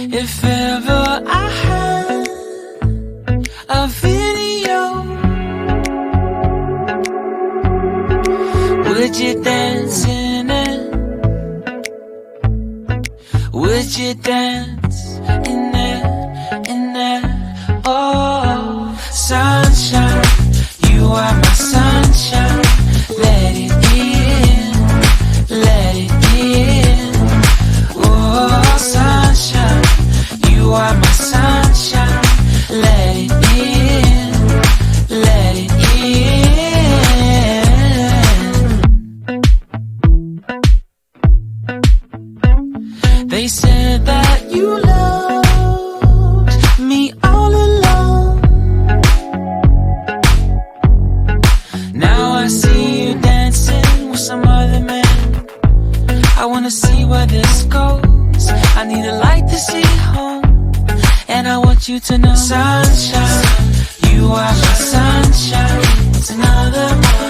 If ever I had a video, would you dance in it? Would you dance in it, in it? Oh, sunshine, you are my sunshine. Let it in, let it in. Oh, sunshine, you are my sunshine. Let it in, let it in. They said that you loved me all along. Now I see you dancing with some other man. I wanna see where this goes. I need a light to see home, and I want you to know, sunshine, you are my sunshine. It's another morning.